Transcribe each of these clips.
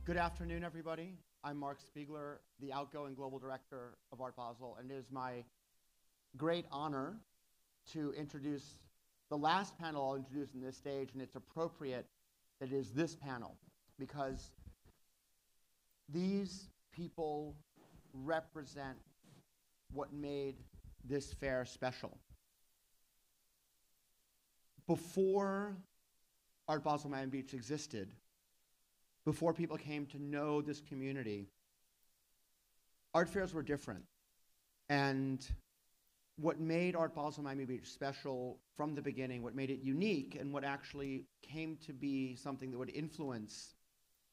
Good afternoon, everybody. I'm Mark Spiegler, the outgoing global director of Art Basel, and it is my great honor to introduce the last panel I'll introduce in this stage, and it's appropriate that it is this panel because these people represent what made this fair special. Before Art Basel Miami Beach existed, before people came to know this community, art fairs were different. And what made Art Basel Miami Beach special from the beginning, what made it unique, and what actually came to be something that would influence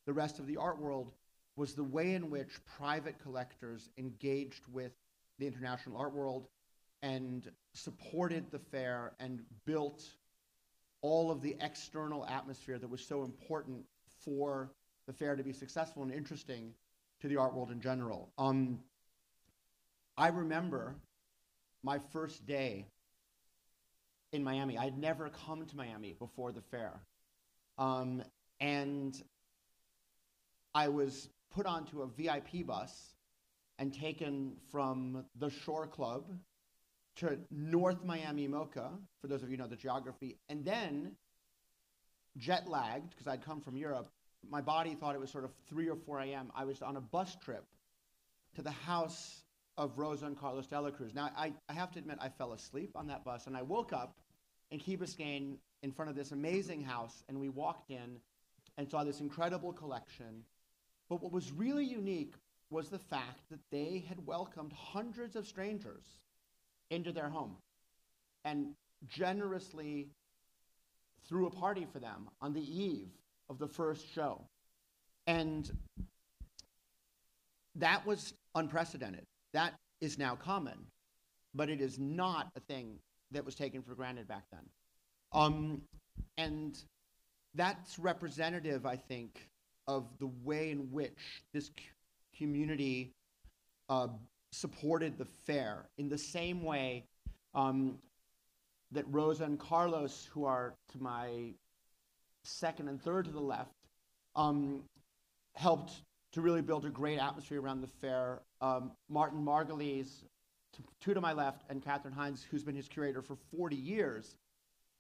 the rest of the art world was the way in which private collectors engaged with the international art world and supported the fair and built all of the external atmosphere that was so important for the fair to be successful and interesting to the art world in general. I remember my first day in Miami. I'd never come to Miami before the fair. And I was put onto a VIP bus and taken from the Shore Club to North Miami MoCA, for those of you who know the geography, and then jet lagged, because I'd come from Europe. My body thought it was sort of 3 or 4 a.m. I was on a bus trip to the house of Rosa and Carlos de la Cruz. Now, I have to admit, I fell asleep on that bus, and I woke up in Key Biscayne in front of this amazing house, and we walked in and saw this incredible collection. But what was really unique was the fact that they had welcomed hundreds of strangers into their home and generously threw a party for them on the eve of the first show. And that was unprecedented. That is now common, but it is not a thing that was taken for granted back then. And that's representative, I think, of the way in which this community supported the fair in the same way that Rosa and Carlos, who are to my second and third to the left, helped to really build a great atmosphere around the fair. Martin Margulies, two to my left, and Catherine Hines, who's been his curator for 40 years,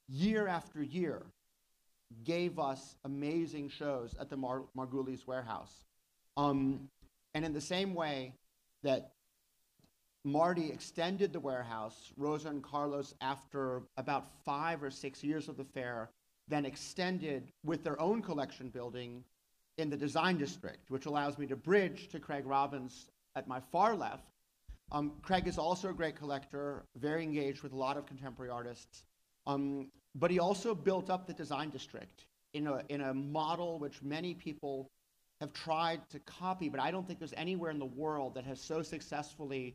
year after year, gave us amazing shows at the Margulies Warehouse. And in the same way that Marty extended the warehouse, Rosa and Carlos, after about 5 or 6 years of the fair, then extended with their own collection building in the Design District, which allows me to bridge to Craig Robbins at my far left. Craig is also a great collector, very engaged with a lot of contemporary artists, but he also built up the Design District in a model which many people have tried to copy, but I don't think there's anywhere in the world that has so successfully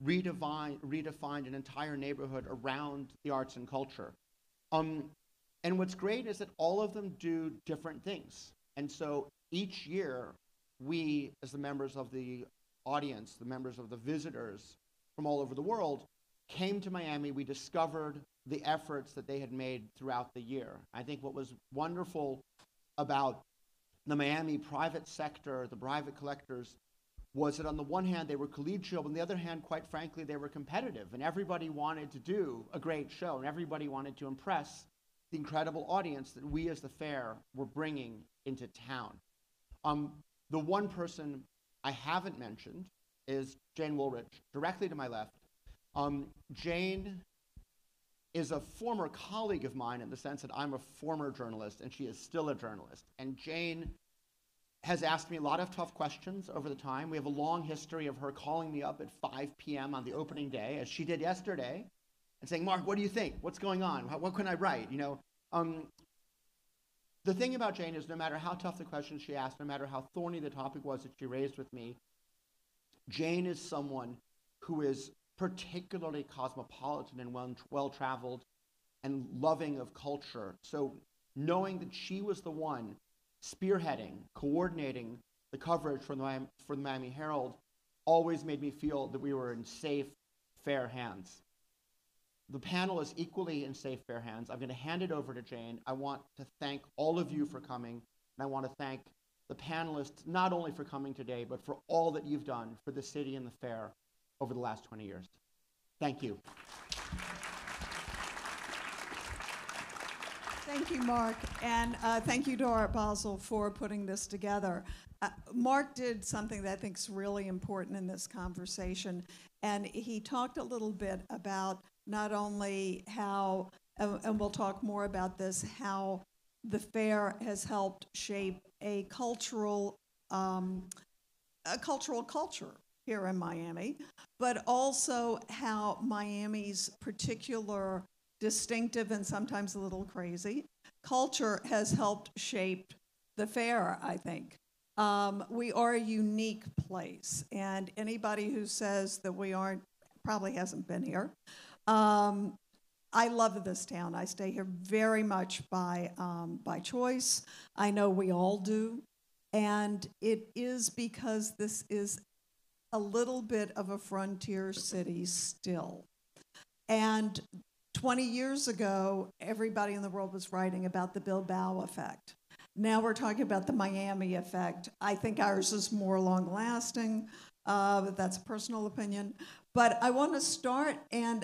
redefined an entire neighborhood around the arts and culture. And what's great is that all of them do different things. And so each year, we, as the members of the audience, the members of the visitors from all over the world, came to Miami. We discovered the efforts that they had made throughout the year. I think what was wonderful about the Miami private sector, the private collectors, was that on the one hand, they were collegial, but on the other hand, quite frankly, they were competitive, and everybody wanted to do a great show, and everybody wanted to impress the incredible audience that we as the fair were bringing into town. The one person I haven't mentioned is Jane Woolrich, directly to my left. Jane is a former colleague of mine in the sense that I'm a former journalist and she is still a journalist. And Jane has asked me a lot of tough questions over the time. We have a long history of her calling me up at 5 p.m. on the opening day, as she did yesterday, and saying, Mark, what do you think? What's going on? What can I write? You know, the thing about Jane is no matter how tough the questions she asked, no matter how thorny the topic was that she raised with me, Jane is someone who is particularly cosmopolitan and well-traveled and loving of culture. So knowing that she was the one spearheading, coordinating the coverage for the Miami Herald always made me feel that we were in safe, fair hands. The panel is equally in safe, fair hands. I'm going to hand it over to Jane. I want to thank all of you for coming, and I want to thank the panelists, not only for coming today, but for all that you've done for the city and the fair over the last 20 years. Thank you. Thank you, Mark, and thank you to Art Basel for putting this together. Mark did something that I think is really important in this conversation, and he talked a little bit about not only how, and we'll talk more about this, how the fair has helped shape a cultural culture here in Miami, but also how Miami's particular distinctive and sometimes a little crazy culture has helped shape the fair, I think. We are a unique place, and anybody who says that we aren't probably hasn't been here. I love this town. I stay here very much by choice. I know we all do, and it is because this is a little bit of a frontier city still. And 20 years ago, everybody in the world was writing about the Bilbao effect. Now we're talking about the Miami effect. I think ours is more long-lasting, but that's a personal opinion. But I want to start and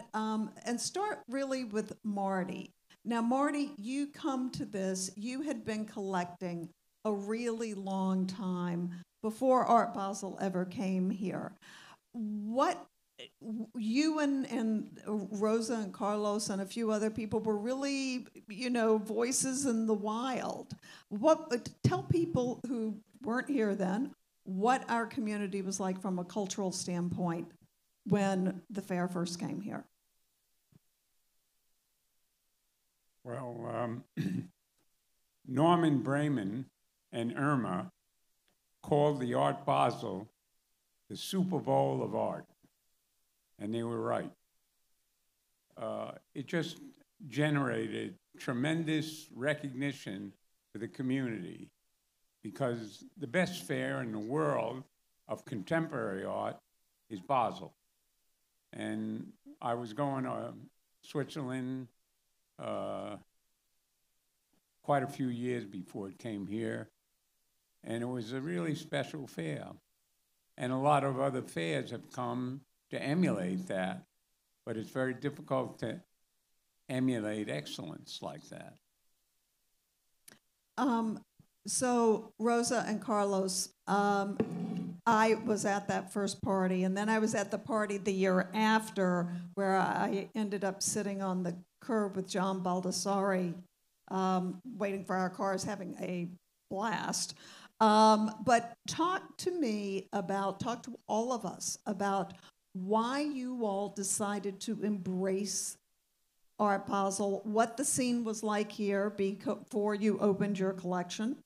start really with Marty. Now, Marty, you come to this. You had been collecting a really long time before Art Basel ever came here. What you and Rosa and Carlos and a few other people were really, voices in the wild. Tell people who weren't here then what our community was like from a cultural standpoint when the fair first came here. Well, Norman Bremen and Irma called the Art Basel the Super Bowl of art. And they were right. It just generated tremendous recognition for the community because the best fair in the world of contemporary art is Basel. And I was going to Switzerland quite a few years before it came here, and it was a really special fair. And a lot of other fairs have come to emulate that, but it's very difficult to emulate excellence like that. So Rosa and Carlos, I was at that first party, and then I was at the party the year after where I ended up sitting on the curb with John Baldessari, waiting for our cars, having a blast. But talk to all of us about why you all decided to embrace Art Basel, what the scene was like here before you opened your collection.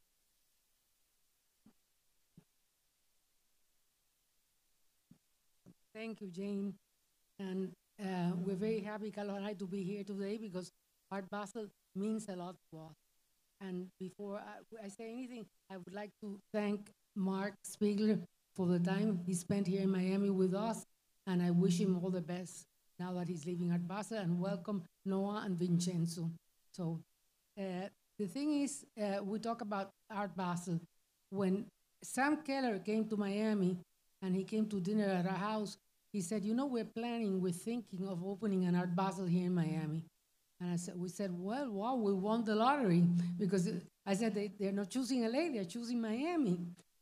Thank you, Jane. And we're very happy, Carlos and I, to be here today because Art Basel means a lot to us. And before I say anything, I would like to thank Mark Spiegler for the time he spent here in Miami with us, and I wish him all the best now that he's leaving Art Basel, and welcome Noah and Vincenzo. So the thing is, we talk about Art Basel. When Sam Keller came to Miami, and he came to dinner at our house, he said, we're thinking of opening an Art Basel here in Miami. And we said, well, wow, we won the lottery. Because I said, they're not choosing LA, they're choosing Miami.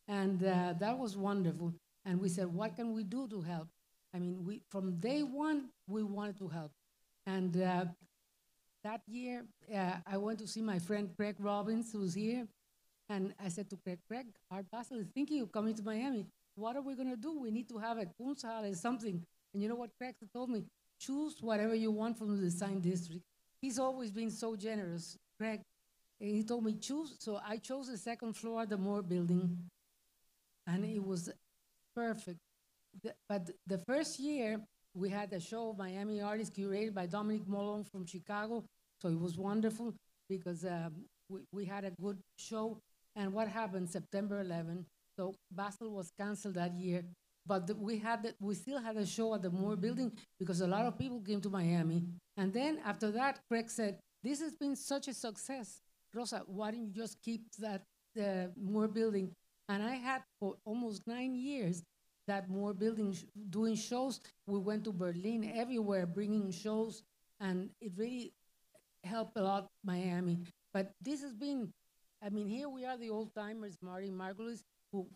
And that was wonderful. And we said, what can we do to help? I mean, from day one, we wanted to help. And that year, I went to see my friend Craig Robbins, who's here. And I said to Craig, Art Basel is thinking of coming to Miami. What are we going to do? We need to have a Kunsthalle or something. And you know what Craig told me? Choose whatever you want from the design district. He's always been so generous, Craig. And he told me, choose. So I chose the second floor of the Moore building. And it was perfect. But the first year, we had a show of Miami artists curated by Dominic Malone from Chicago. So it was wonderful because we had a good show. And what happened September 11th? So Basel was canceled that year. But we still had a show at the Moore building because a lot of people came to Miami. And then after that, Craig said, this has been such a success. Rosa, why don't you just keep that Moore building And I had for almost 9 years that more buildings doing shows. We went to Berlin, everywhere, bringing shows, and it really helped a lot Miami. But this has been, I mean, here we are, the old timers, Marty Margulis, who,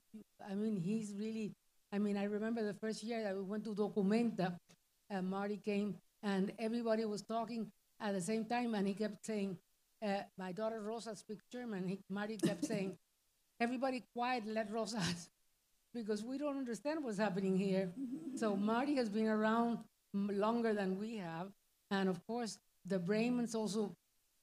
I mean, he's really, I mean, I remember the first year that we went to Documenta, Marty came, and everybody was talking at the same time, and he kept saying, my daughter Rosa speaks German. Marty kept saying, everybody quiet, let Rosa, because we don't understand what's happening here. So Marty has been around longer than we have. And of course, the Brahmins also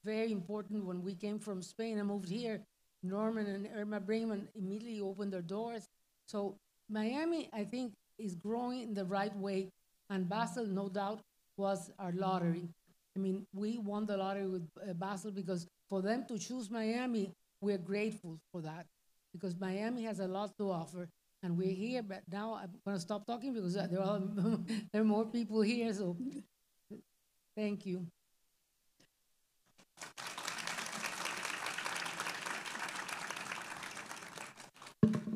very important. When we came from Spain and moved here, Norman and Irma Brayman immediately opened their doors. So Miami, I think, is growing in the right way. And Basel, no doubt, was our lottery. I mean, we won the lottery with Basel because for them to choose Miami, we're grateful for that because Miami has a lot to offer. And we're here, but now I'm going to stop talking because there are more people here. So thank you.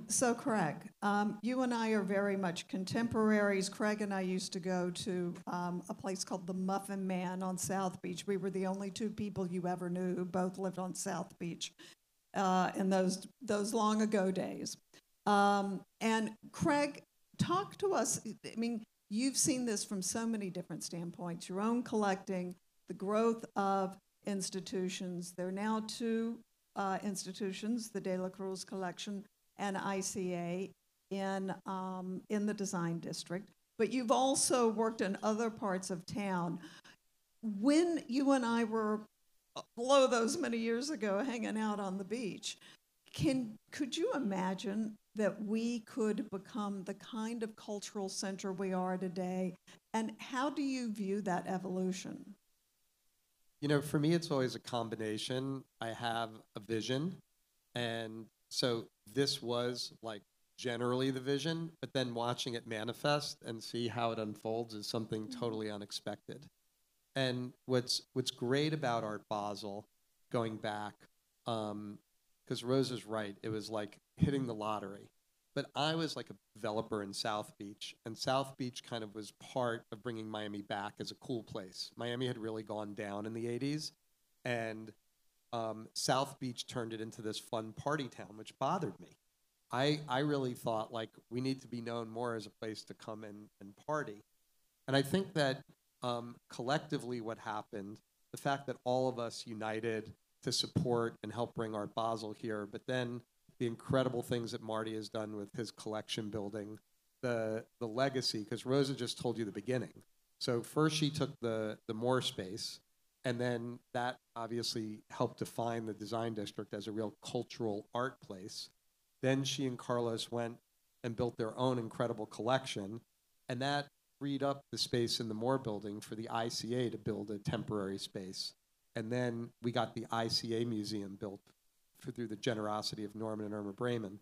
So Craig, you and I are very much contemporaries. Craig and I used to go to a place called the Muffin Man on South Beach. We were the only two people you ever knew who both lived on South Beach in those long ago days. And Craig, talk to us. I mean, you've seen this from so many different standpoints, your own collecting, the growth of institutions. There are now two institutions, the De La Cruz Collection and ICA in the design district. But you've also worked in other parts of town. When you and I were, below those many years ago, hanging out on the beach, could you imagine that we could become the kind of cultural center we are today? And how do you view that evolution? You know, for me, it's always a combination. I have a vision, and so this was like generally the vision, but then watching it manifest and see how it unfolds is something totally unexpected. And what's great about Art Basel, going back, because Rosa's right, it was like hitting the lottery. But I was like a developer in South Beach, and South Beach kind of was part of bringing Miami back as a cool place. Miami had really gone down in the 80s, and South Beach turned it into this fun party town, which bothered me. I really thought, like, we need to be known more as a place to come and party. And I think that collectively what happened, the fact that all of us united to support and help bring Art Basel here, but then the incredible things that Marty has done with his collection building, the legacy, because Rosa just told you the beginning. So first she took the Moore space, and then that obviously helped define the design district as a real cultural art place. Then she and Carlos went and built their own incredible collection, and that freed up the space in the Moore building for the ICA to build a temporary space. And then we got the ICA Museum built through the generosity of Norman and Irma Brayman.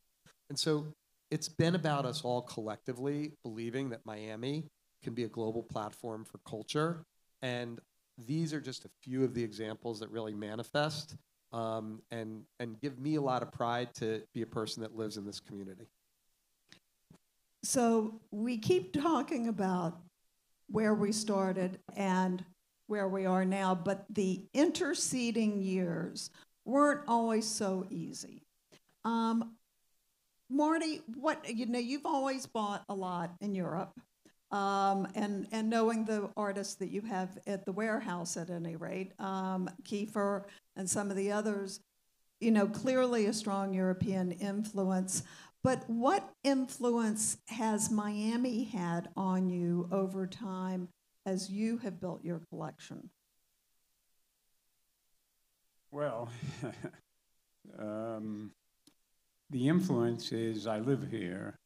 And so it's been about us all collectively believing that Miami can be a global platform for culture. And these are just a few of the examples that really manifest and give me a lot of pride to be a person that lives in this community. So we keep talking about where we started and where we are now, but the interceding years weren't always so easy. Marty, you've always bought a lot in Europe, and knowing the artists that you have at the warehouse at any rate, Kiefer and some of the others, clearly a strong European influence. But what influence has Miami had on you over time as you have built your collection? Well, the influence is I live here,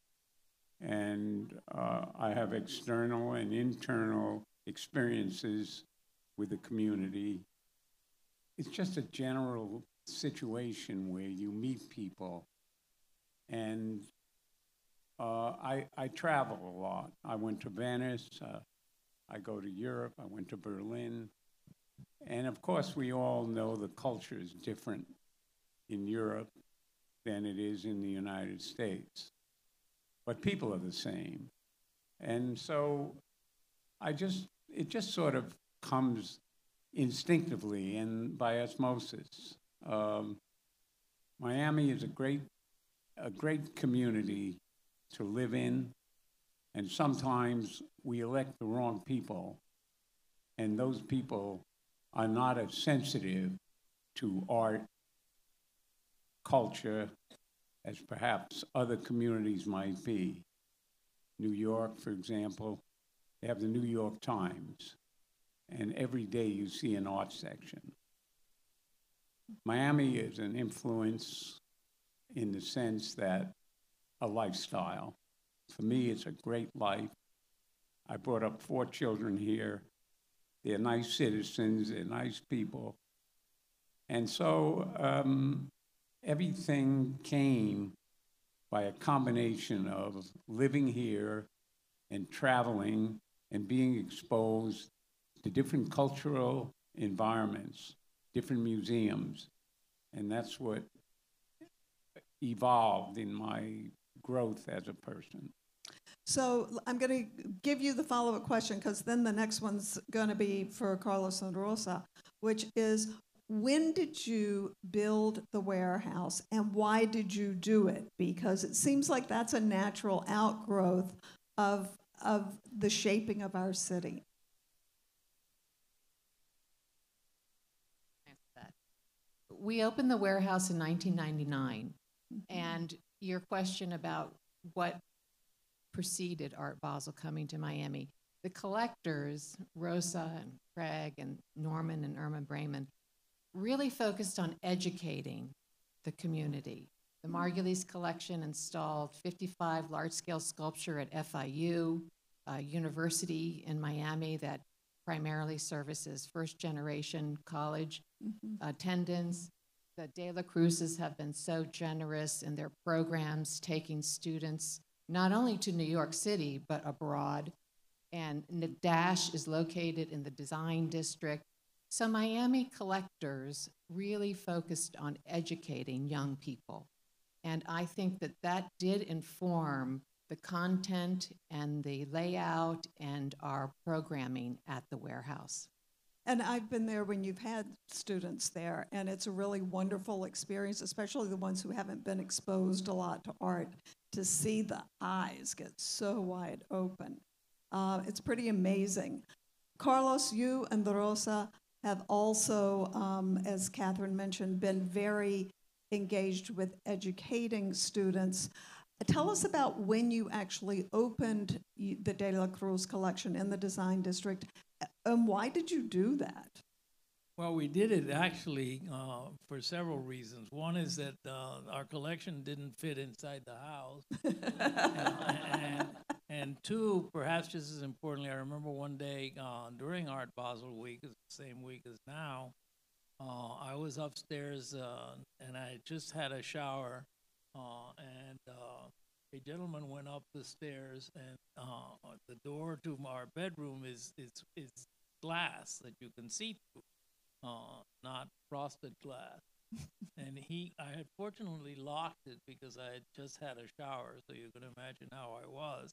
and I have external and internal experiences with the community. It's just a general situation where you meet people, and I travel a lot. I went to Venice, I go to Europe, I went to Berlin. And of course, we all know the culture is different in Europe. than it is in the United States. But people are the same. And so it just sort of comes instinctively and by osmosis. Miami is a great community to live in, and sometimes we elect the wrong people, and those people are not as sensitive to art, culture, as perhaps other communities might be. New York, for example, they have the New York Times, and every day you see an art section. Miami is an influence in the sense that a lifestyle. For me, it's a great life. I brought up 4 children here. They're nice citizens, they're nice people. And so everything came by a combination of living here and traveling and being exposed to different cultural environments, different museums. And that's what evolved in my growth as a person. So I'm going to give you the follow-up question, because then the next one's going to be for Carlos and Rosa, which is, when did you build the warehouse and why did you do it? Because it seems like that's a natural outgrowth of the shaping of our city. We opened the warehouse in 1999, and your question about what preceded Art Basel coming to Miami, the collectors, Rosa and Craig and Norman and Irma Brayman, really focused on educating the community. The Margulies collection installed 55 large-scale sculpture at FIU, a university in Miami that primarily services first-generation college attendance. The De La Cruzes have been so generous in their programs, taking students not only to New York City, but abroad. And the Dash is located in the Design District. So Miami collectors really focused on educating young people. And I think that that did inform the content and the layout and our programming at the warehouse. And I've been there when you've had students there, and it's a really wonderful experience, especially the ones who haven't been exposed a lot to art, to see the eyes get so wide open. It's pretty amazing. Carlos, you and Rosa have also, as Catherine mentioned, been very engaged with educating students. Tell us about when you actually opened the De La Cruz collection in the Design District, and why did you do that? Well, we did it actually for several reasons. One is that our collection didn't fit inside the house. And 2, perhaps just as importantly, I remember one day during Art Basel week, it's the same week as now, I was upstairs and I just had a shower, and a gentleman went up the stairs, and the door to our bedroom is glass that you can see through, not frosted glass. And I had fortunately locked it because I had just had a shower, so you can imagine how I was.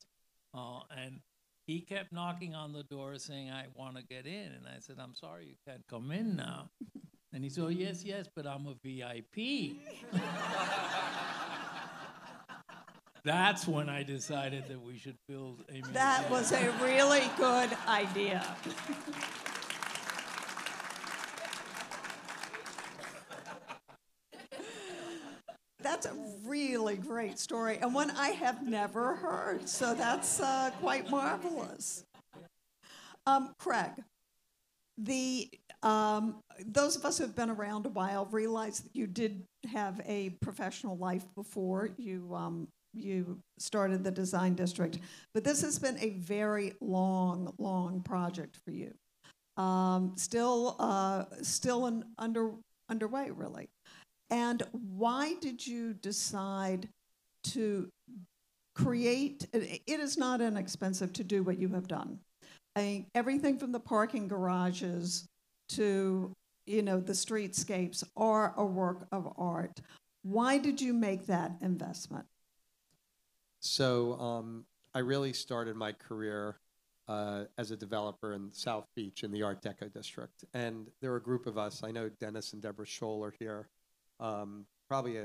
And he kept knocking on the door saying, "I want to get in." And I said, "I'm sorry, you can't come in now." And he said, "Oh, yes, but I'm a VIP." That's when I decided that we should build a museum. That was a really good idea. That's a really great story, and one I have never heard, so that's quite marvelous. Craig, those of us who have been around a while realize that you did have a professional life before you started the Design District, but this has been a very long project for you. Still underway, really. And why did you decide to create? It is not inexpensive to do what you have done. Everything from the parking garages to the streetscapes are a work of art. Why did you make that investment? So I really started my career as a developer in South Beach in the Art Deco district. And there were a group of us, I know Dennis and Deborah Scholl are here, probably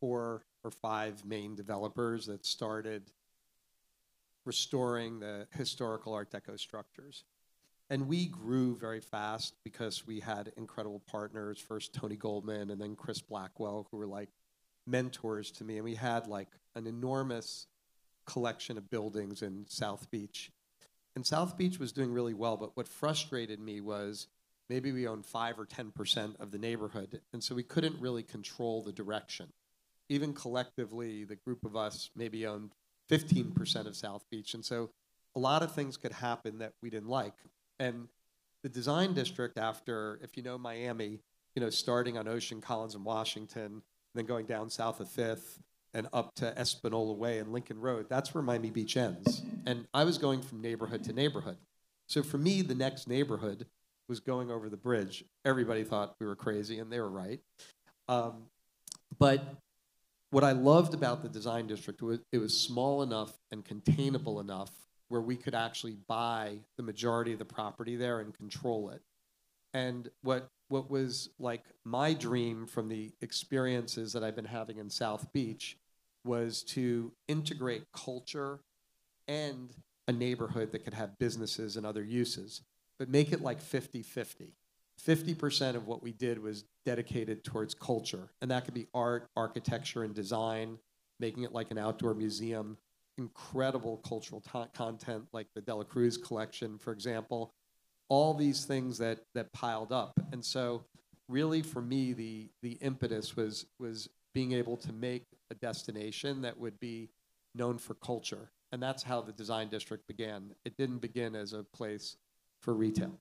4 or 5 main developers that started restoring the historical Art Deco structures. And we grew very fast because we had incredible partners, first Tony Goldman and then Chris Blackwell, who were like mentors to me. And we had like an enormous collection of buildings in South Beach. And South Beach was doing really well, but what frustrated me was maybe we owned 5 or 10% of the neighborhood, and so we couldn't really control the direction. Even collectively, the group of us maybe owned 15% of South Beach, and so a lot of things could happen that we didn't like. And the design district after, if you know Miami, you know, starting on Ocean, Collins, and Washington, then going down south of 5th, and up to Espanola Way and Lincoln Road, that's where Miami Beach ends. And I was going from neighborhood to neighborhood. So for me, the next neighborhood was going over the bridge. Everybody thought we were crazy, and they were right. But what I loved about the design district was it was small enough and containable enough where we could actually buy the majority of the property there and control it. And what was like my dream from the experiences that I've been having in South Beach was to integrate culture and a neighborhood that could have businesses and other uses, but make it like 50-50. 50% of what we did was dedicated towards culture, and that could be art, architecture, and design, making it like an outdoor museum, incredible cultural content like the Dela Cruz collection, for example, all these things that piled up. And so really for me, the impetus was being able to make a destination that would be known for culture. And that's how the design district began. It didn't begin as a place for retail.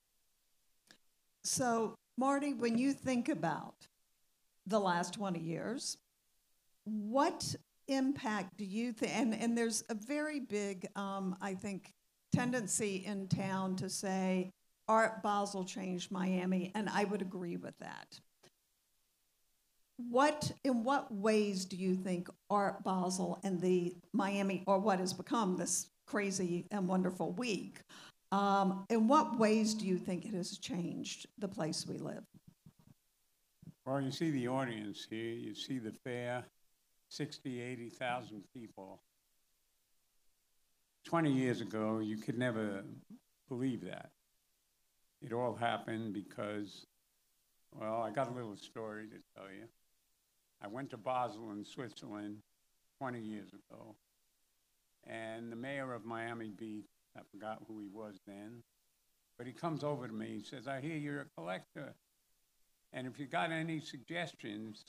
So, Marty, when you think about the last 20 years, what impact do you think, and there's a very big, I think, tendency in town to say, Art Basel changed Miami, and I would agree with that. In what ways do you think Art Basel and the Miami, or what has become this crazy and wonderful week, in what ways do you think it has changed the place we live? Well, you see the audience here, you see the fair, 60, 80,000 people. 20 years ago, you could never believe that. It all happened because, well, I got a little story to tell you. I went to Basel in Switzerland 20 years ago, and the mayor of Miami Beach, I forgot who he was then, but he comes over to me, he says, I hear you're a collector, and if you got any suggestions,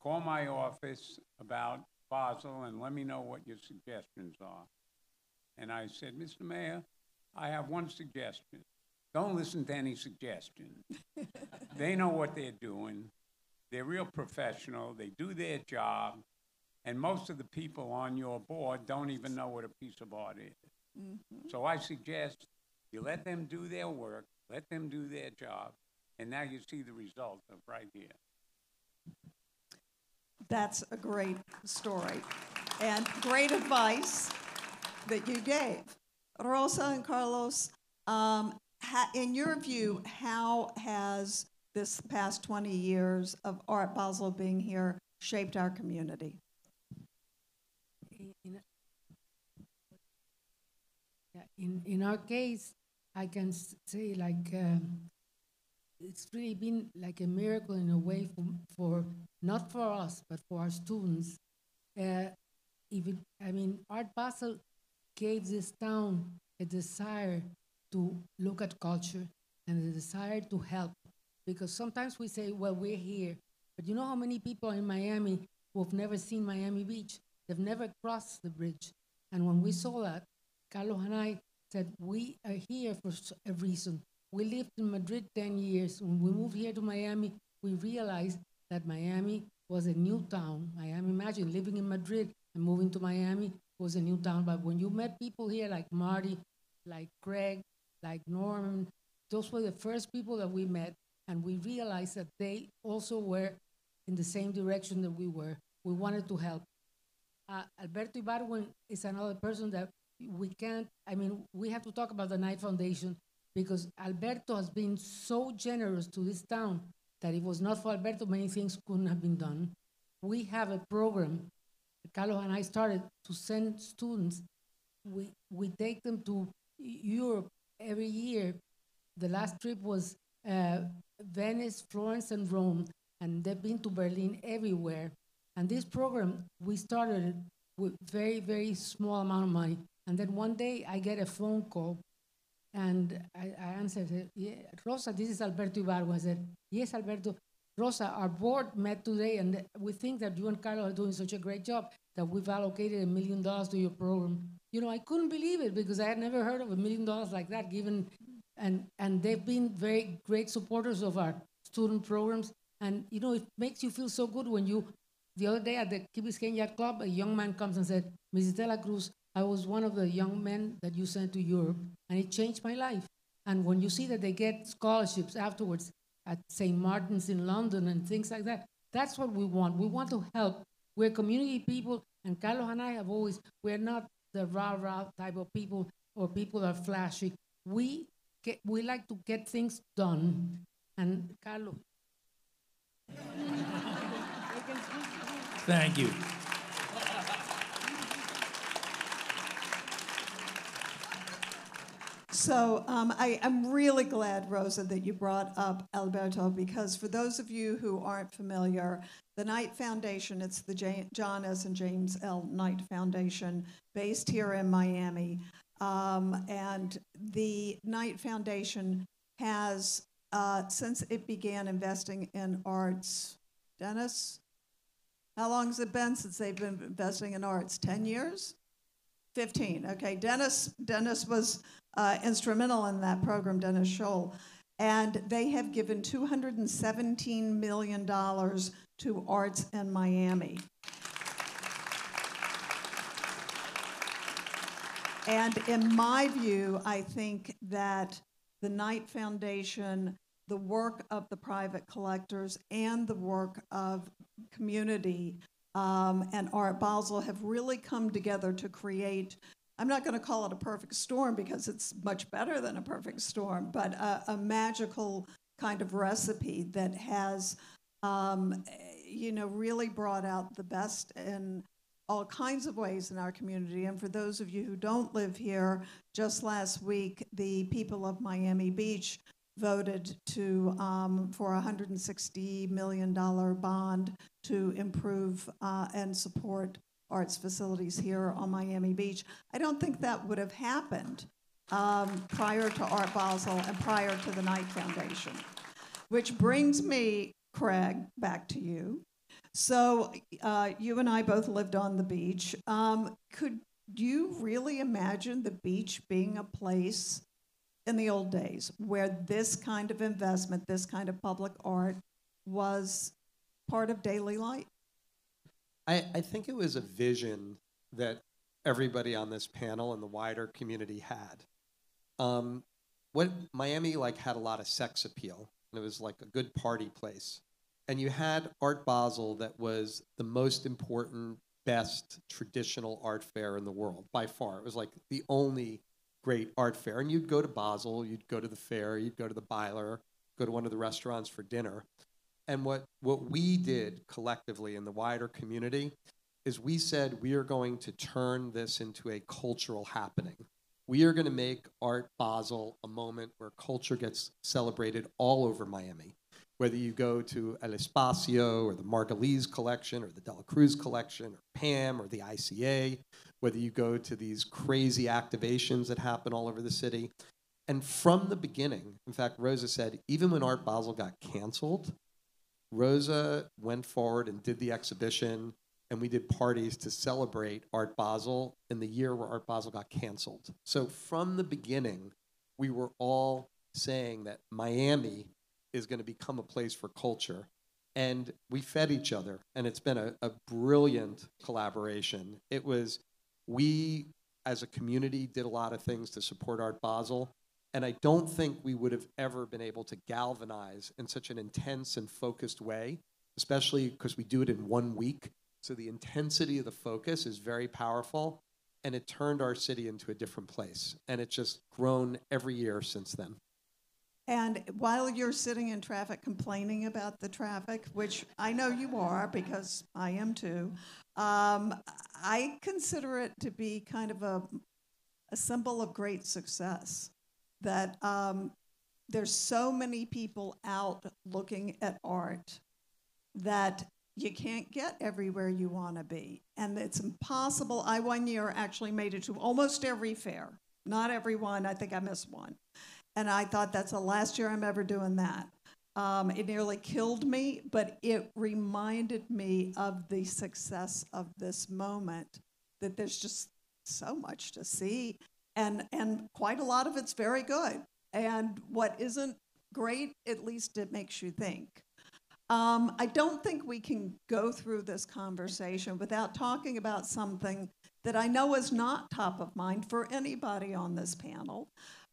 call my office about Basel and let me know what your suggestions are. And I said, Mr. Mayor, I have one suggestion. Don't listen to any suggestions. They know what they're doing. They're real professional. They do their job. And most of the people on your board don't even know what a piece of art is. Mm-hmm. So I suggest you let them do their work, let them do their job, and now you see the result of right here. That's a great story and great advice that you gave. Rosa and Carlos, in your view, how has this past 20 years of Art Basel being here shaped our community? In our case, I can say like it's really been like a miracle in a way for not for us, but for our students. Art Basel gave this town a desire to look at culture and a desire to help. Because sometimes we say, well, we're here, but you know how many people in Miami who have never seen Miami Beach? They've never crossed the bridge. And when we saw that, Carlos and I said, we are here for a reason. We lived in Madrid 10 years. When we moved here to Miami, we realized that Miami was a new town. Miami, imagine living in Madrid and moving to Miami was a new town. But when you met people here like Marty, like Greg, like Norman, those were the first people that we met. And we realized that they also were in the same direction that we were. We wanted to help. Alberto Ibargüen is another person that we can't, we have to talk about the Knight Foundation because Alberto has been so generous to this town that if it was not for Alberto, many things couldn't have been done. We have a program, Carlos and I started to send students. We take them to Europe every year. The last trip was Venice, Florence, and Rome, and they've been to Berlin everywhere. And this program, we started with very, very small amount of money. And then one day I get a phone call and I answered, I said, yeah, Rosa, this is Alberto Ibargüen. I said, yes, Alberto. Rosa, our board met today and we think that you and Carlos are doing such a great job that we've allocated $1 million to your program. You know, I couldn't believe it because I had never heard of $1 million like that given, and they've been very great supporters of our student programs. And, you know, it makes you feel so good when the other day at the Key Biscayne Yacht Club, a young man comes and said, Mrs. De La Cruz, I was one of the young men that you sent to Europe, and it changed my life. And when you see that they get scholarships afterwards at St. Martin's in London and things like that, that's what we want. We want to help. We're community people, and Carlos and I we're not the rah-rah type of people or people that are flashy. We like to get things done. And Carlos. Thank you. So I'm really glad, Rosa, that you brought up Alberto, because for those of you who aren't familiar, the Knight Foundation, it's the John S. and James L. Knight Foundation, based here in Miami. And the Knight Foundation has, since it began investing in arts, Dennis, how long has it been since they've been investing in arts? 10 years? 15, okay. Dennis was instrumental in that program, Dennis Scholl. And they have given $217 million to arts in Miami. And in my view, I think that the Knight Foundation, the work of the private collectors, and the work of community and Art Basel have really come together to create, I'm not going to call it a perfect storm because it's much better than a perfect storm, but a magical kind of recipe that has, really brought out the best in all kinds of ways in our community. And for those of you who don't live here, just last week, the people of Miami Beach voted for a $160 million bond to improve and support arts facilities here on Miami Beach. I don't think that would have happened prior to Art Basel and prior to the Knight Foundation. Which brings me, Craig, back to you. So you and I both lived on the beach. Could you really imagine the beach being a place in the old days where this kind of investment, this kind of public art was part of daily life? I think it was a vision that everybody on this panel and the wider community had. What Miami had a lot of sex appeal, and it was like a good party place. And you had Art Basel that was the most important, best traditional art fair in the world, by far. It was like the only great art fair. And you'd go to Basel, you'd go to the fair, you'd go to the Byler, go to one of the restaurants for dinner. And what we did collectively in the wider community is we said we are going to turn this into a cultural happening. We are going to make Art Basel a moment where culture gets celebrated all over Miami. Whether you go to El Espacio or the Margulies collection or the De La Cruz collection or PAM or the ICA, whether you go to these crazy activations that happen all over the city. And from the beginning, in fact, Rosa said, even when Art Basel got canceled, Rosa went forward and did the exhibition, and we did parties to celebrate Art Basel in the year where Art Basel got canceled. So from the beginning, we were all saying that Miami is going to become a place for culture. And we fed each other, and it's been a brilliant collaboration. It was, we as a community did a lot of things to support Art Basel, and I don't think we would have ever been able to galvanize in such an intense and focused way especially because we do it in 1 week. So the intensity of the focus is very powerful, and it turned our city into a different place. And it's just grown every year since then. And while you're sitting in traffic complaining about the traffic, which I know you are because I am too, I consider it to be kind of a symbol of great success that there's so many people out looking at art that you can't get everywhere you want to be. And it's impossible. I one year actually made it to almost every fair. Not every one, I think I missed one. And I thought that's the last year I'm ever doing that. It nearly killed me, but it reminded me of the success of this moment, that there's just so much to see, and quite a lot of it's very good. And what isn't great, at least it makes you think. I don't think we can go through this conversation without talking about something that I know is not top of mind for anybody on this panel.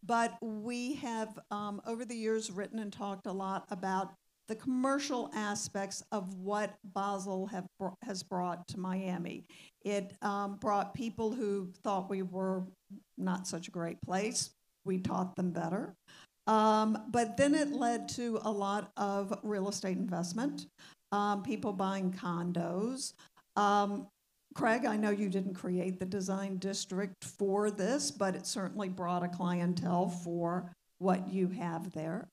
But we have, over the years, written and talked a lot about the commercial aspects of what Basel has brought to Miami. It brought people who thought we were not such a great place. We taught them better. But then it led to a lot of real estate investment, people buying condos. Craig, I know you didn't create the design district for this, but it certainly brought a clientele for what you have there.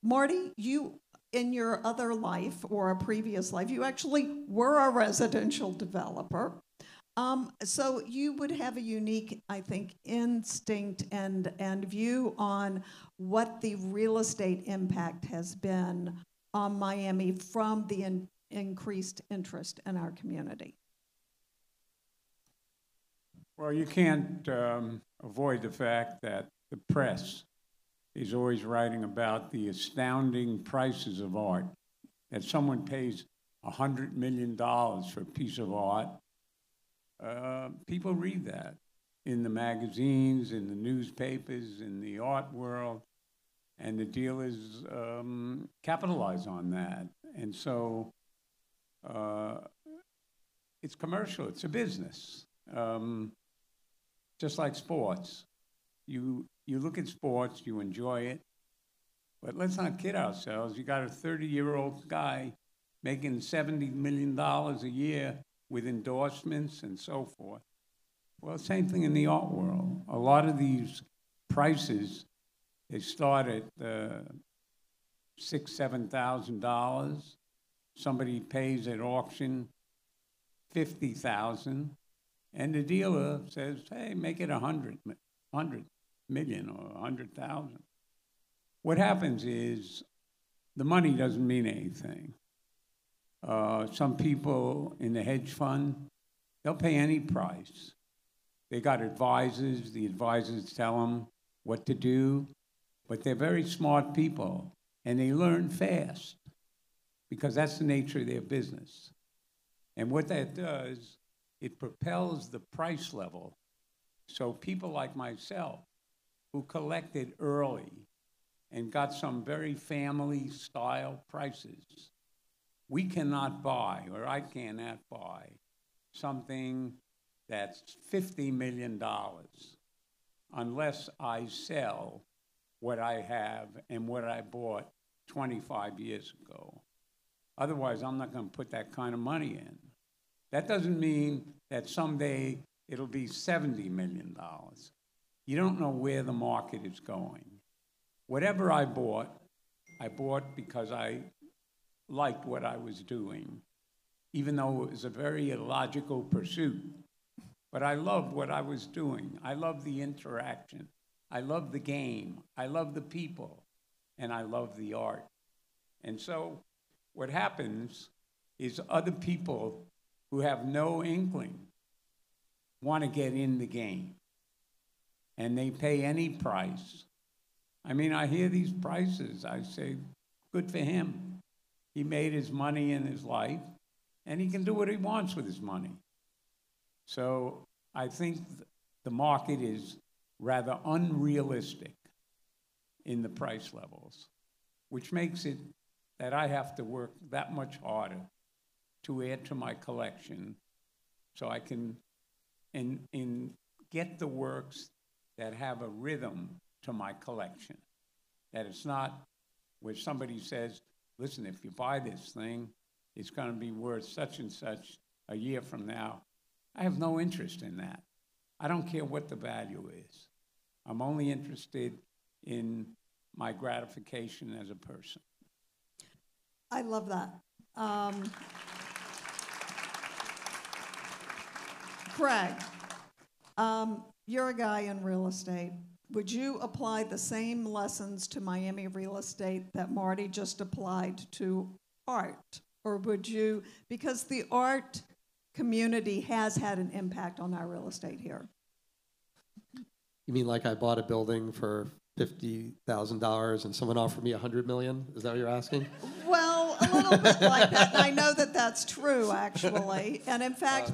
Marty, you, in your other life or a previous life, you actually were a residential developer. So you would have a unique, I think, instinct and view on what the real estate impact has been on Miami from the increased interest in our community. Well, you can't avoid the fact that the press is always writing about the astounding prices of art, that someone pays $100 million for a piece of art. People read that in the magazines, in the newspapers, in the art world, and the dealers capitalize on that. And so it's commercial, it's a business. Just like sports. You look at sports, you enjoy it, but let's not kid ourselves. You got a 30-year-old guy making $70 million a year with endorsements and so forth. Well, same thing in the art world. A lot of these prices, they start at $6,000, $7,000. Somebody pays at auction $50,000. And the dealer says, hey, make it 100 million or 100,000. What happens is the money doesn't mean anything. Some people in the hedge fund, they'll pay any price. They got advisors, the advisors tell them what to do, but they're very smart people, and they learn fast because that's the nature of their business. And what that does, it propels the price level. So people like myself, who collected early and got some very family-style prices, we cannot buy, or I cannot buy, something that's $50 million unless I sell what I have and what I bought 25 years ago. Otherwise, I'm not going to put that kind of money in. That doesn't mean that someday it'll be $70 million. You don't know where the market is going. Whatever I bought because I liked what I was doing, even though it was a very illogical pursuit. But I loved what I was doing. I loved the interaction. I loved the game. I loved the people. And I loved the art. And so what happens is other people who have no inkling want to get in the game. And they pay any price. I mean, I hear these prices. I say, good for him. He made his money in his life, and he can do what he wants with his money. So I think the market is rather unrealistic in the price levels, which makes it that I have to work that much harder to add to my collection so I can get the works that have a rhythm to my collection. That it's not where somebody says, listen, if you buy this thing, it's going to be worth such and such a year from now. I have no interest in that. I don't care what the value is. I'm only interested in my gratification as a person. I love that. Craig, you're a guy in real estate. Would you apply the same lessons to Miami real estate that Marty just applied to art? Or would you, because the art community has had an impact on our real estate here? You mean like I bought a building for $50,000 and someone offered me $100 million? Is that what you're asking? Well, a little bit like that. And I know that that's true, actually. And in fact,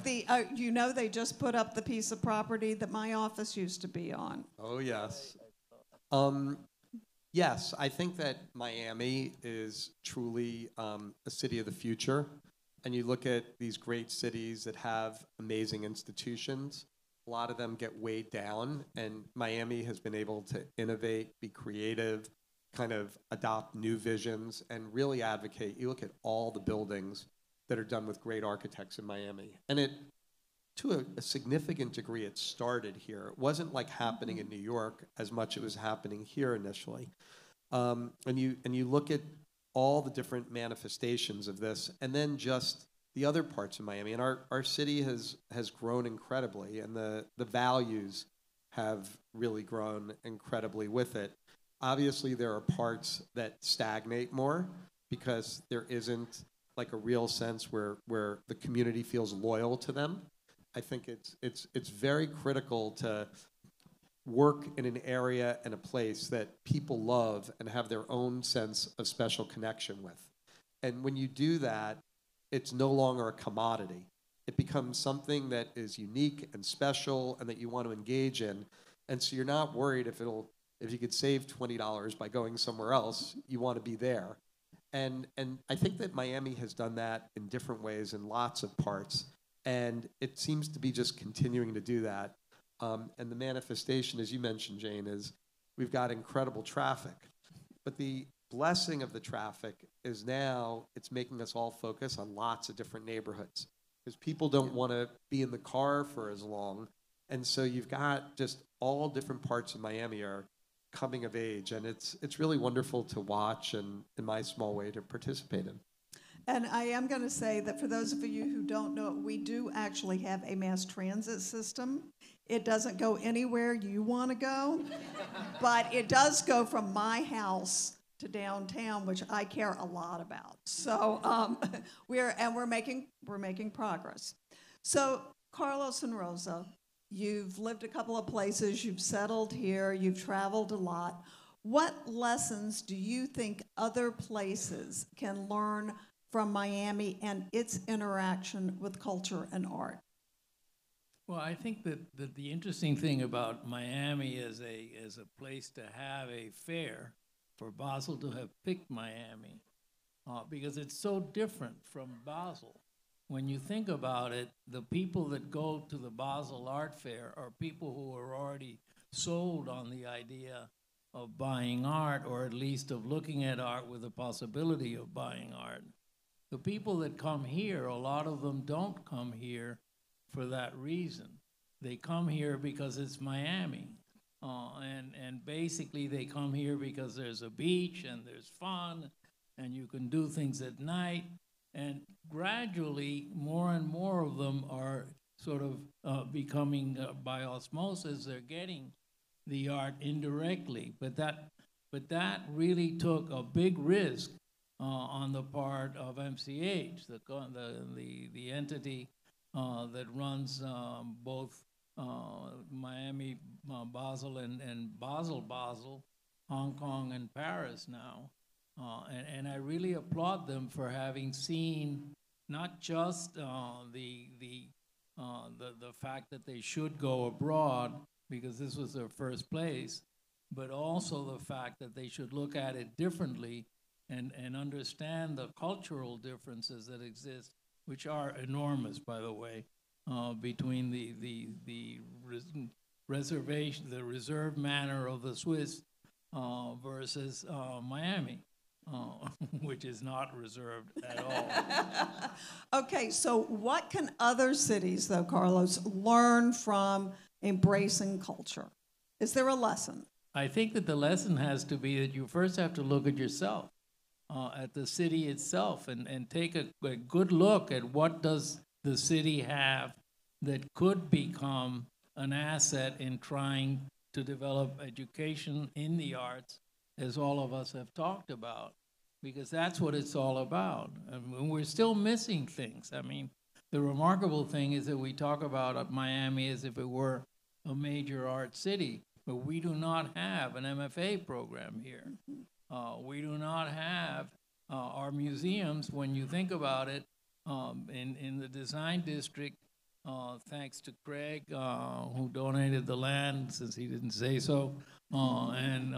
you know, they just put up the piece of property that my office used to be on. Oh, yes. Yes, I think that Miami is truly a city of the future. And you look at these great cities that have amazing institutions, a lot of them get weighed down, and Miami has been able to innovate, be creative, kind of adopt new visions, and really advocate. You look at all the buildings that are done with great architects in Miami. And it, to a significant degree, it started here. It wasn't like happening in New York as much as it was happening here initially. And you look at all the different manifestations of this, and then just the other parts of Miami. And our city has grown incredibly, and the values have really grown incredibly with it. Obviously, there are parts that stagnate more because there isn't like a real sense where the community feels loyal to them. I think it's very critical to work in an area and a place that people love and have their own sense of special connection with. And when you do that, it's no longer a commodity. It becomes something that is unique and special and that you want to engage in. And so you're not worried if you could save $20 by going somewhere else, you want to be there. And I think that Miami has done that in different ways in lots of parts. And it seems to be just continuing to do that. And the manifestation, as you mentioned, Jane, is we've got incredible traffic. But the blessing of the traffic is now it's making us all focus on lots of different neighborhoods because people don't want to be in the car for as long. And so you've got just all different parts of Miami are coming of age. And it's really wonderful to watch and, in my small way, to participate in. And I am going to say that for those of you who don't know, we do actually have a mass transit system. It doesn't go anywhere you want to go, but it does go from my house to downtown, which I care a lot about. So we're making progress. So Carlos and Rosa, you've lived a couple of places, you've settled here, you've traveled a lot. What lessons do you think other places can learn from Miami and its interaction with culture and art? Well, I think that the interesting thing about Miami as a place to have a fair, for Basel to have picked Miami, because it's so different from Basel. When you think about it, the people that go to the Basel Art Fair are people who are already sold on the idea of buying art, or at least of looking at art with the possibility of buying art. The people that come here, a lot of them don't come here for that reason. They come here because it's Miami. And basically they come here because there's a beach and there's fun and you can do things at night. And gradually, more and more of them are sort of becoming, by osmosis, they're getting the art indirectly. But that really took a big risk on the part of MCH, the entity that runs both Miami, Basel, and Basel, Hong Kong, and Paris now. And I really applaud them for having seen not just the fact that they should go abroad because this was their first place, but also the fact that they should look at it differently and understand the cultural differences that exist, which are enormous, by the way, between the reservation, the reserved manner of the Swiss versus Miami, which is not reserved at all. Okay, so what can other cities, though, Carlos, learn from embracing culture? Is there a lesson? I think that the lesson has to be that you first have to look at yourself, at the city itself, and take a good look at what does the city have that could become an asset in trying to develop education in the arts, as all of us have talked about, because that's what it's all about. And we're still missing things. I mean, the remarkable thing is that we talk about Miami as if it were a major art city, but we do not have an MFA program here. We do not have our museums, when you think about it, in the design district, thanks to Craig, who donated the land, since he didn't say so, and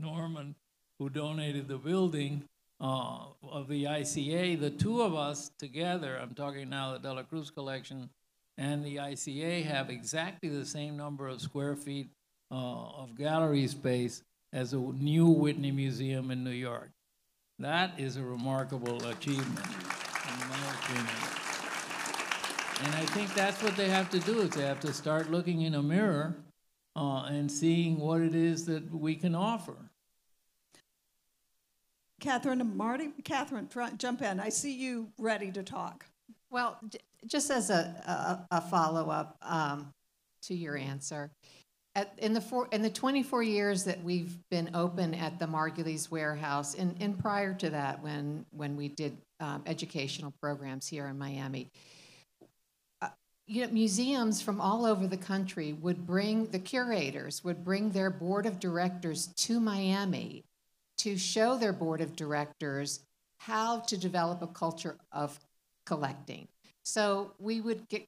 Norman, who donated the building of the ICA. The two of us together, I'm talking now the De La Cruz collection and the ICA, have exactly the same number of square feet of gallery space as a new Whitney Museum in New York. That is a remarkable achievement, in my opinion. And I think that's what they have to do, is they have to start looking in a mirror and seeing what it is that we can offer. Catherine and Marty? Catherine, jump in. I see you ready to talk. Well, just as a follow-up to your answer, in the 24 years that we've been open at the Margulies Warehouse, and prior to that, when we did educational programs here in Miami, museums from all over the country the curators would bring their board of directors to Miami to show their board of directors how to develop a culture of collecting. So we would get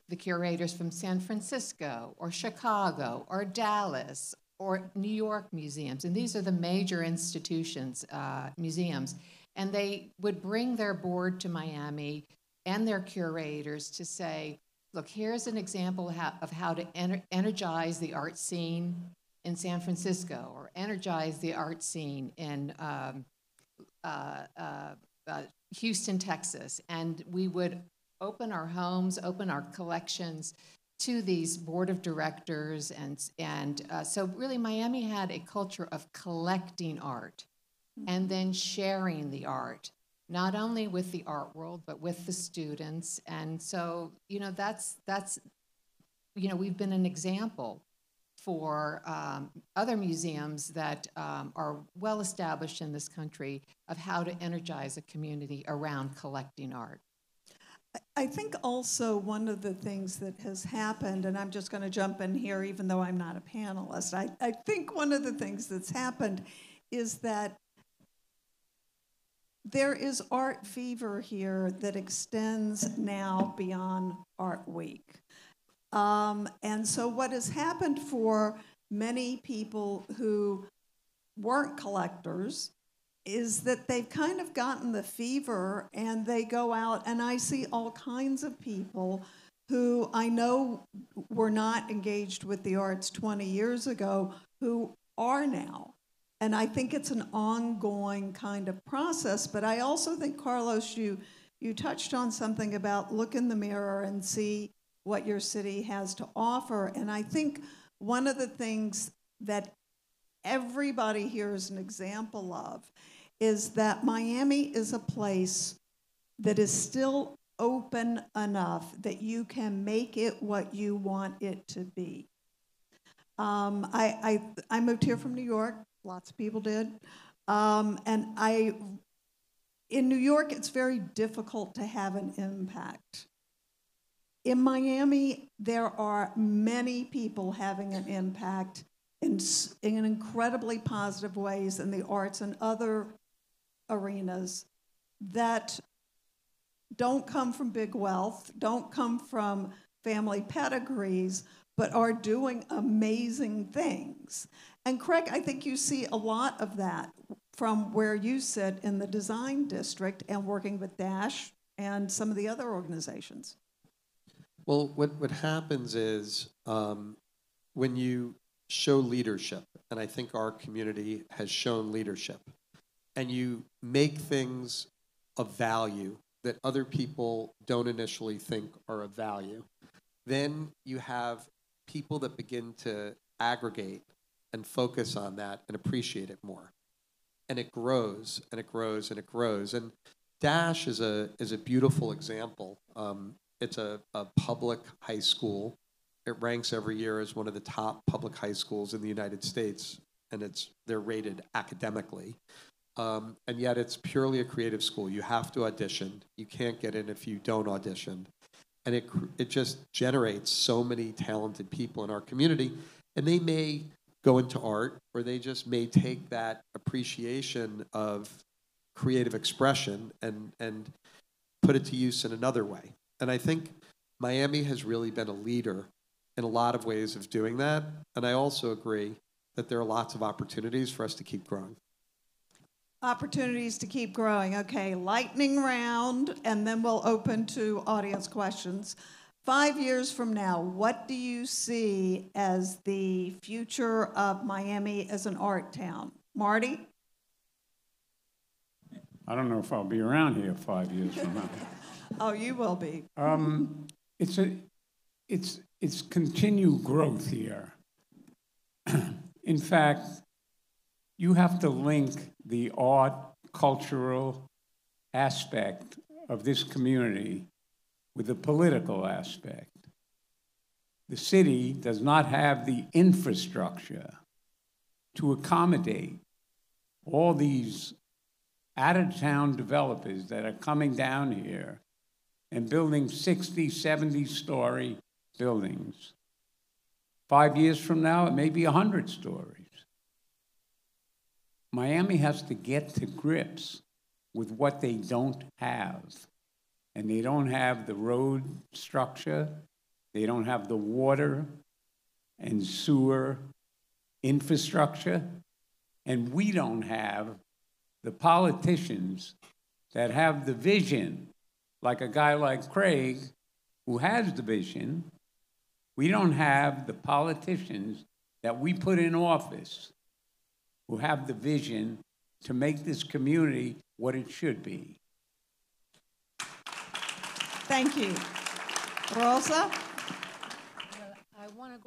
the curators from San Francisco or Chicago or Dallas or New York museums, and these are the major institutions, museums, and they would bring their board to Miami and their curators to say, look, here's an example of how to energize the art scene in San Francisco, or energize the art scene in Houston, Texas. And we would open our homes, open our collections to these board of directors. And so really Miami had a culture of collecting art and then sharing the art, not only with the art world, but with the students. And so, that's we've been an example for other museums that are well established in this country of how to energize a community around collecting art. I think also one of the things that has happened, and I'm just going to jump in here even though I'm not a panelist, I think one of the things that's happened is that there is art fever here that extends now beyond Art Week. And so what has happened for many people who weren't collectors is that they've kind of gotten the fever and they go out, and I see all kinds of people who I know were not engaged with the arts 20 years ago who are now. And I think it's an ongoing kind of process, but I also think, Carlos, you touched on something about look in the mirror and see what your city has to offer. And I think one of the things that everybody here is an example of is that Miami is a place that is still open enough that you can make it what you want it to be. I moved here from New York. Lots of people did. In New York, it's very difficult to have an impact. In Miami, there are many people having an impact in incredibly positive ways in the arts and other arenas that don't come from big wealth, don't come from family pedigrees, but are doing amazing things. And Craig, I think you see a lot of that from where you sit in the design district and working with Dash and some of the other organizations? Well, what happens is when you show leadership, and I think our community has shown leadership, and you make things of value that other people don't initially think are of value, then you have people that begin to aggregate and focus on that and appreciate it more. And it grows and it grows and it grows. And Dash is a beautiful example. It's a public high school. It ranks every year as one of the top public high schools in the United States, and they're rated academically. And yet it's purely a creative school. You have to audition. You can't get in if you don't audition. And it just generates so many talented people in our community. And they may go into art, or they just may take that appreciation of creative expression and put it to use in another way. And I think Miami has really been a leader in a lot of ways of doing that. And I also agree that there are lots of opportunities for us to keep growing. Opportunities to keep growing. Okay, lightning round, and then we'll open to audience questions. 5 years from now, what do you see as the future of Miami as an art town? Marty? I don't know if I'll be around here 5 years from now. Oh, you will be. It's continued growth here. In fact, you have to link the art, cultural aspect of this community with the political aspect. The city does not have the infrastructure to accommodate all these out-of-town developers that are coming down here and building 60, 70-story buildings. 5 years from now, it may be 100 stories. Miami has to get to grips with what they don't have. And they don't have the road structure, they don't have the water and sewer infrastructure, and we don't have the politicians that have the vision, like a guy like Craig, who has the vision. We don't have the politicians that we put in office who have the vision to make this community what it should be. Thank you. Rosa? Well, I want to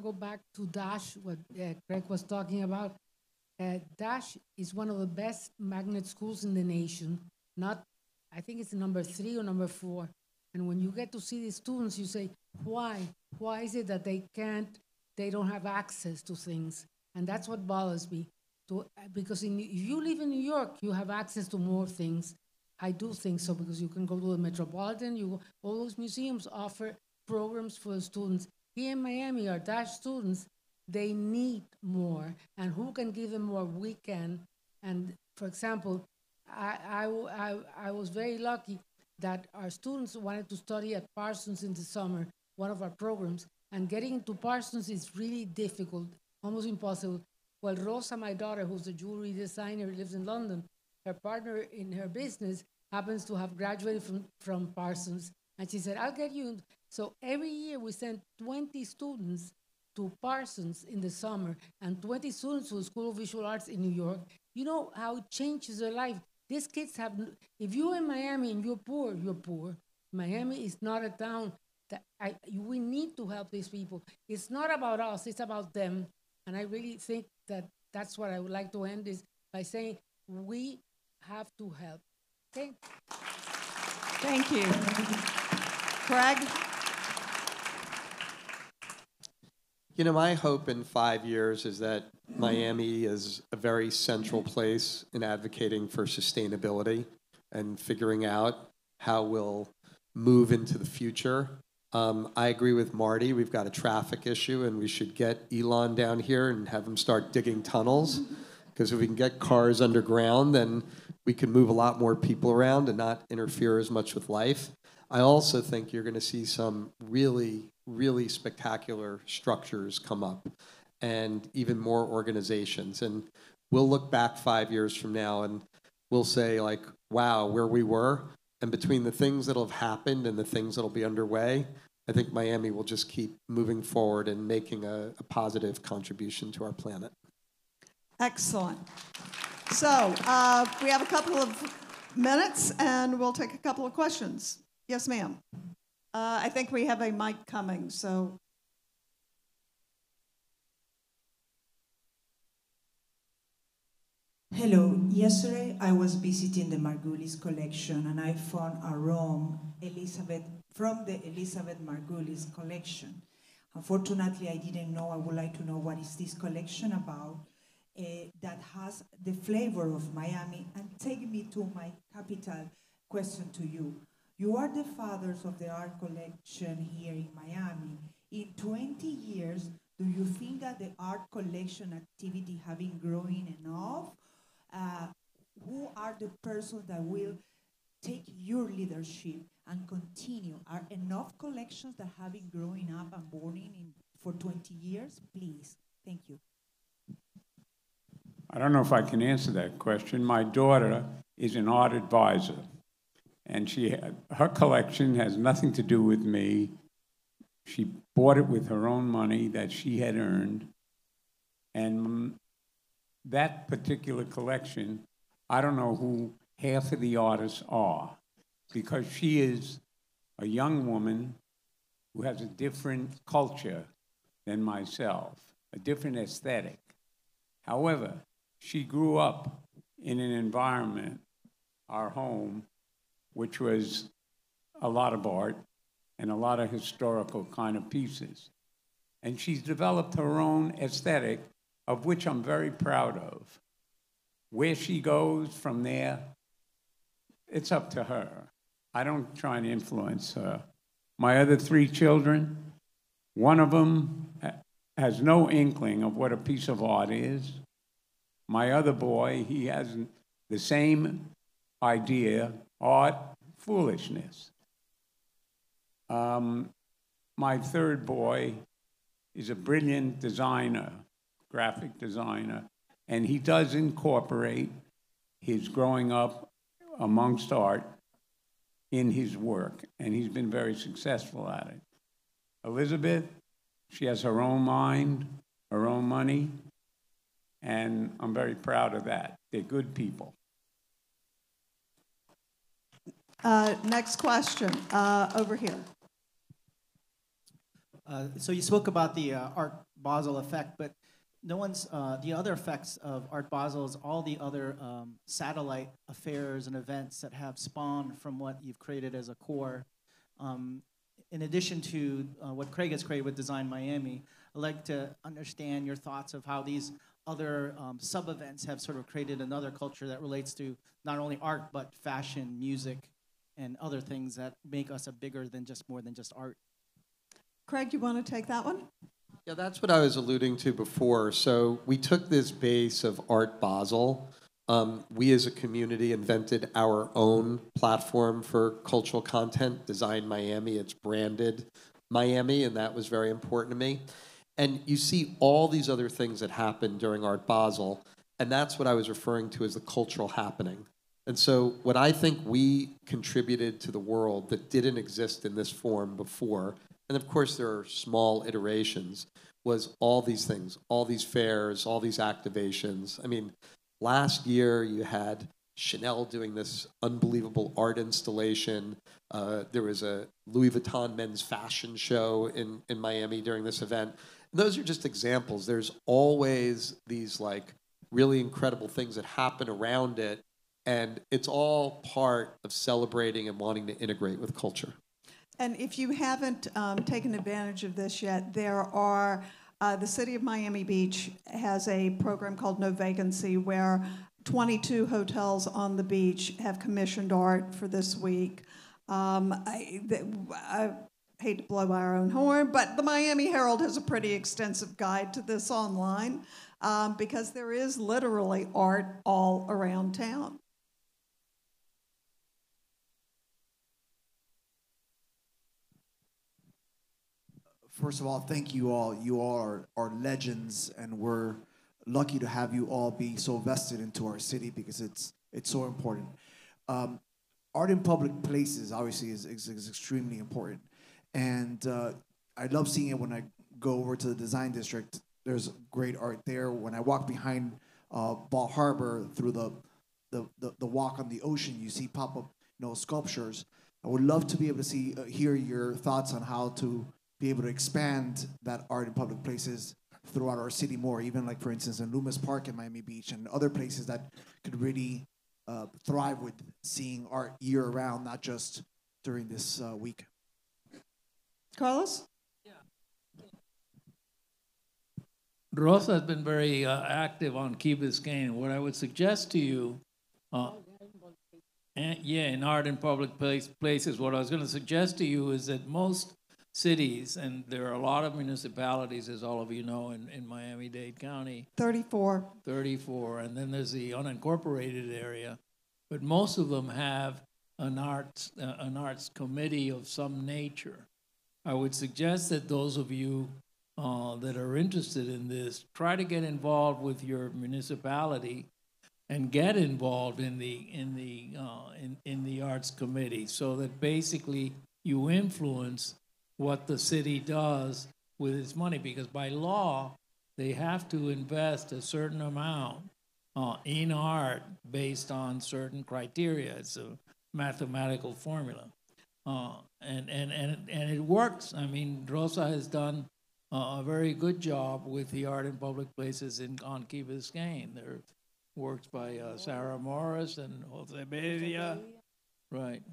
go back to Dash, what Craig was talking about. Dash is one of the best magnet schools in the nation. I think it's number 3 or number 4. And when you get to see the students, you say, why? Why is it that they don't have access to things? And that's what bothers me. Because if you live in New York, you have access to more things. I do think so, because you can go to the Metropolitan, all those museums offer programs for the students. Here in Miami, our Dash students, they need more. And who can give them more? We can. And for example, I was very lucky that our students wanted to study at Parsons in the summer, one of our programs, and getting into Parsons is really difficult, almost impossible. Well, Rosa, my daughter, who's a jewelry designer, lives in London. Her partner in her business happens to have graduated from Parsons. And she said, I'll get you. So every year we send 20 students to Parsons in the summer and 20 students to the School of Visual Arts in New York. You know how it changes their life. These kids have, if you're in Miami and you're poor, you're poor. Miami is not a town that we need to help these people. It's not about us, it's about them. And I really think that that's what I would like to end is by saying we have to help. Okay? Thank you. Craig? You know, my hope in 5 years is that Miami is a very central place in advocating for sustainability and figuring out how we'll move into the future. I agree with Marty. We've got a traffic issue, and we should get Elon down here and have him start digging tunnels, because if we can get cars underground, then we can move a lot more people around and not interfere as much with life. I also think you're going to see some really, really spectacular structures come up. and even more organizations. And we'll look back 5 years from now and we'll say, like, wow, where we were. And between the things that'll have happened and the things that'll be underway, I think Miami will just keep moving forward and making a positive contribution to our planet. Excellent. So we have a couple of minutes, and we'll take a couple of questions. Yes, ma'am. I think we have a mic coming, so. Hello. Yesterday, I was visiting the Margulis collection, and I found a Rome from the Elizabeth Margulis collection. Unfortunately, I didn't know. I would like to know what is this collection about that has the flavor of Miami. And take me to my capital question to you. You are the fathers of the art collection here in Miami. In 20 years, do you think that the art collection activity have been growing enough? Who are the persons that will take your leadership and continue? Are enough collections that have been growing up and burning for 20 years? Please, thank you. I don't know if I can answer that question. My daughter is an art advisor, and her collection has nothing to do with me. She bought it with her own money that she had earned, and that particular collection, I don't know who half of the artists are, because she is a young woman who has a different culture than myself, a different aesthetic. However, she grew up in an environment, our home, which was a lot of art and a lot of historical kind of pieces. And she's developed her own aesthetic, of which I'm very proud of. Where she goes from there, it's up to her. I don't try and influence her. My other 3 children, one of them has no inkling of what a piece of art is. My other boy, he has the same idea, art, foolishness. My third boy is a brilliant designer, graphic designer, and he does incorporate his growing up amongst art in his work, and he's been very successful at it. Elizabeth, she has her own mind, her own money, and I'm very proud of that. They're good people. Next question, over here. So you spoke about the Art Basel effect, but no one's, the other effects of Art Basel is all the other satellite affairs and events that have spawned from what you've created as a core. In addition to what Craig has created with Design Miami, I'd like to understand your thoughts of how these other sub-events have sort of created another culture that relates to not only art, but fashion, music, and other things that make us a bigger than just more than just art. Craig, you want to take that one? Yeah, that's what I was alluding to before. So we took this base of Art Basel. We as a community invented our own platform for cultural content, Design Miami. It's branded Miami, and that was very important to me. And you see all these other things that happen during Art Basel, and that's what I was referring to as the cultural happening. And so what I think we contributed to the world that didn't exist in this form before, and of course there are small iterations, was all these things, all these fairs, all these activations. I mean, last year you had Chanel doing this unbelievable art installation. There was a Louis Vuitton men's fashion show in Miami during this event. And those are just examples. There's always these like really incredible things that happen around it. And it's all part of celebrating and wanting to integrate with culture. And if you haven't taken advantage of this yet, there are, the city of Miami Beach has a program called No Vacancy where 22 hotels on the beach have commissioned art for this week. I hate to blow our own horn, but the Miami Herald has a pretty extensive guide to this online because there is literally art all around town. First of all, thank you all. You all are legends, and we're lucky to have you all be so vested into our city because it's so important. Art in public places obviously is extremely important, and I love seeing it when I go over to the design district. There's great art there. When I walk behind Ball Harbor through the walk on the ocean, you see pop up sculptures. I would love to be able to hear your thoughts on how to be able to expand that art in public places throughout our city more, even like, for instance, in Loomis Park in Miami Beach and other places that could really thrive with seeing art year-round, not just during this week. Carlos? Rosa has been very active on Key Biscayne. What I would suggest to you, in art in public places, what I was going to suggest to you is that most cities, and there are a lot of municipalities, as all of you know, in Miami-Dade County. 34. 34, and then there's the unincorporated area. But most of them have an arts committee of some nature. I would suggest that those of you that are interested in this, try to get involved with your municipality and get involved in the arts committee, so that basically you influence what the city does with its money, because by law they have to invest a certain amount in art based on certain criteria. It's a mathematical formula, and it works. I mean, Rosa has done a very good job with the art in public places on Key Biscayne. There are works by Sarah Morris and Jose Bedia. Right.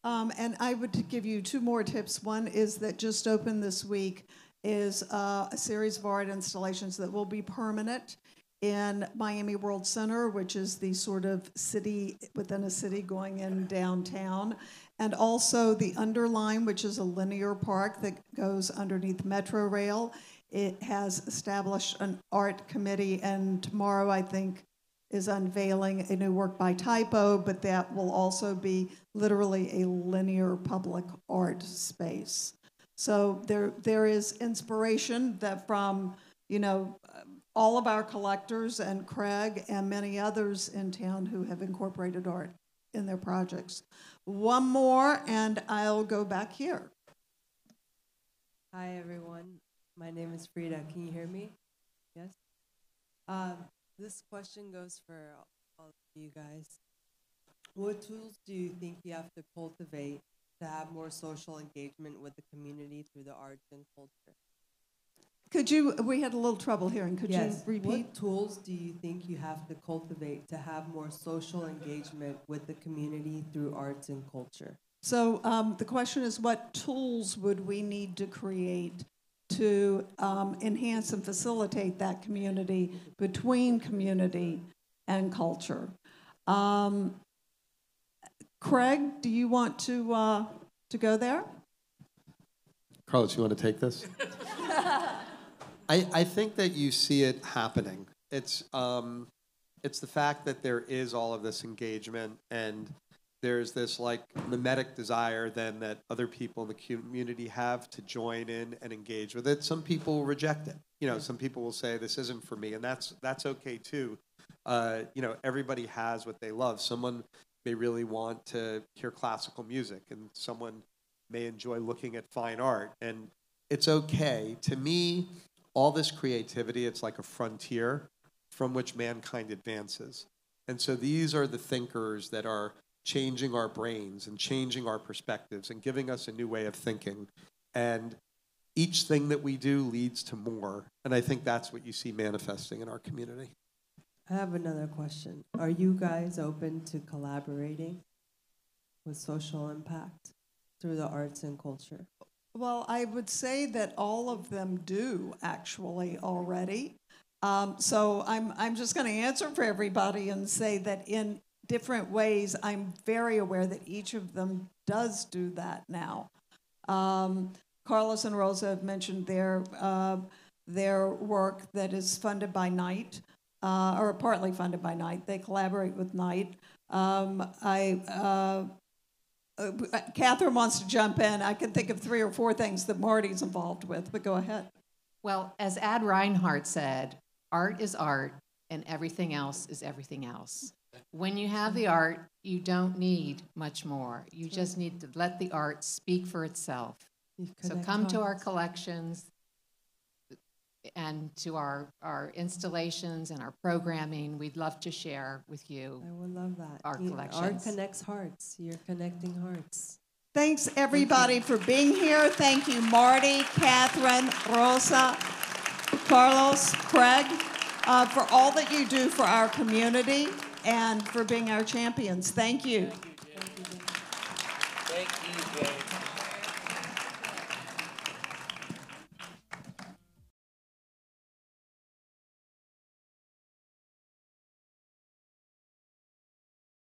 And I would give you two more tips. One is that just opened this week is a series of art installations that will be permanent in Miami World Center, which is the sort of city within a city going in downtown. And also the Underline, which is a linear park that goes underneath Metro Rail. It has established an art committee, and tomorrow, I think, is unveiling a new work by Typo, but that will also be literally a linear public art space. So there is inspiration that from, all of our collectors and Craig and many others in town who have incorporated art in their projects. One more, and I'll go back here. Hi, everyone. My name is Frida. Can you hear me? Yes? This question goes for all of you guys. What tools do you think you have to cultivate to have more social engagement with the community through the arts and culture? We had a little trouble hearing. Could you repeat? What tools do you think you have to cultivate to have more social engagement with the community through arts and culture? So the question is, what tools would we need to create to enhance and facilitate that community between community and culture? Craig, do you want to go there? Carlos, you want to take this? I think that you see it happening. It's the fact that there is all of this engagement, and there's this like mimetic desire then that other people in the community have to join in and engage with it. Some people reject it. Some people will say this isn't for me, and that's okay too. Everybody has what they love. Someone may really want to hear classical music, and someone may enjoy looking at fine art, and it's okay. To me, all this creativity, it's like a frontier from which mankind advances. And so these are the thinkers that are changing our brains and changing our perspectives and giving us a new way of thinking. And each thing that we do leads to more. And I think that's what you see manifesting in our community. I have another question. Are you guys open to collaborating with social impact through the arts and culture? Well, I would say that all of them do actually already. So I'm just going to answer for everybody and say that in different ways, I'm very aware that each of them does do that now. Carlos and Rosa have mentioned their work that is funded by Knight, or partly funded by Knight. They collaborate with Knight. Catherine wants to jump in. I can think of 3 or 4 things that Marty's involved with, but go ahead. Well, as Ad Reinhardt said, art is art and everything else is everything else. When you have the art, you don't need much more. You just need to let the art speak for itself. So come to our collections and to our installations and our programming. We'd love to share with you I would love that. our collections. Art connects hearts. You're connecting hearts. Thanks, everybody, for being here. Thank you, Marty, Catherine, Rosa, Carlos, Craig, for all that you do for our community and for being our champions. Thank you. Thank you, Jane.